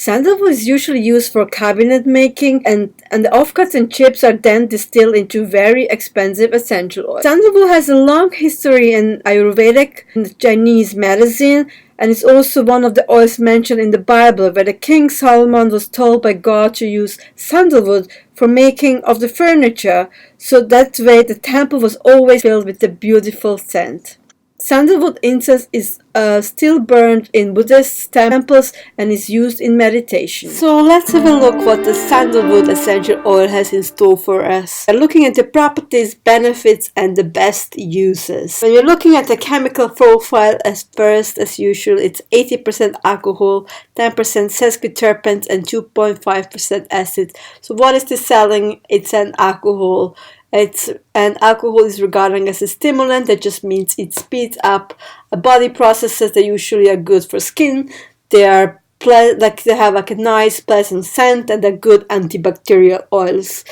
Sandalwood is usually used for cabinet making, and the offcuts and chips are then distilled into very expensive essential oil. Sandalwood has a long history in Ayurvedic and Chinese medicine, and it's also one of the oils mentioned in the Bible, where the King Solomon was told by God to use sandalwood for making of the furniture, so that way the temple was always filled with the beautiful scent. Sandalwood incense is still burned in Buddhist temples and is used in meditation. So let's have a look what the Sandalwood Essential Oil has in store for us. We're looking at the properties, benefits, and the best uses. When you're looking at the chemical profile, as usual, it's 80% alcohol, 10% sesquiterpenes, and 2.5% acid. So what is the selling? It's an alcohol. Alcohol is regarded as a stimulant. That just means it speeds up body processes that usually are good for skin. They have a nice pleasant scent, and they're good antibacterial oils.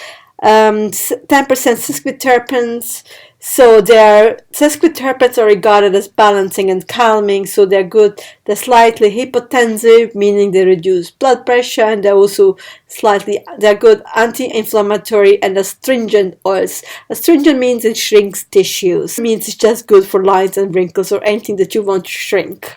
10% sesquiterpenes. So sesquiterpenes are regarded as balancing and calming, so they're good. They're slightly hypotensive, meaning they reduce blood pressure, and they're good anti-inflammatory and astringent oils. Astringent means it shrinks tissues. It means it's just good for lines and wrinkles or anything that you want to shrink.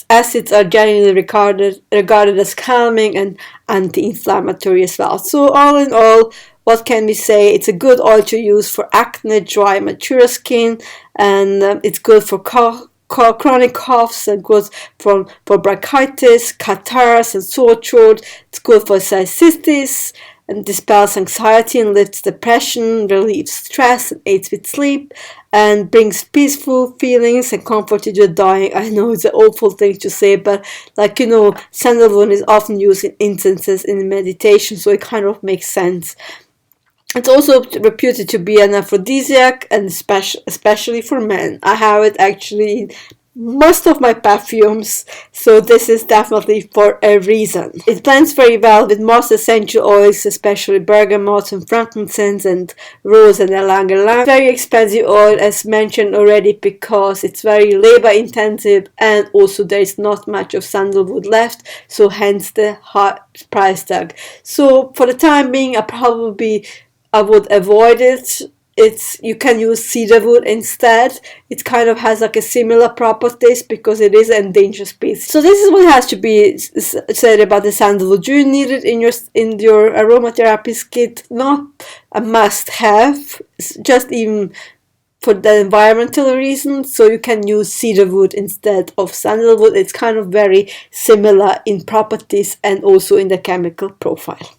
Acids are generally regarded as calming and anti-inflammatory as well. So all in all, what can we say? It's a good oil to use for acne, dry, mature skin, and it's good for chronic coughs, and good for bronchitis, catarrhs, and sore throat. It's good for cystitis, and dispels anxiety and lifts depression, relieves stress, and aids with sleep, and brings peaceful feelings and comfort to the dying. I know it's an awful thing to say, but sandalwood is often used in incenses in meditation, so it kind of makes sense. It's also reputed to be an aphrodisiac, and especially for men. I have it actually in most of my perfumes, so this is definitely for a reason. It blends very well with most essential oils, especially bergamot and frankincense and rose and ylang ylang. Very expensive oil, as mentioned already, because it's very labor intensive, and also there is not much of sandalwood left, so hence the high price tag. So for the time being, I would avoid it. You can use cedarwood instead. It kind of has like a similar properties because it is an endangered species. So this is what has to be said about the sandalwood. Do you need it in your aromatherapy kit? Not a must-have. Just even for the environmental reasons, so you can use cedarwood instead of sandalwood. It's kind of very similar in properties and also in the chemical profile.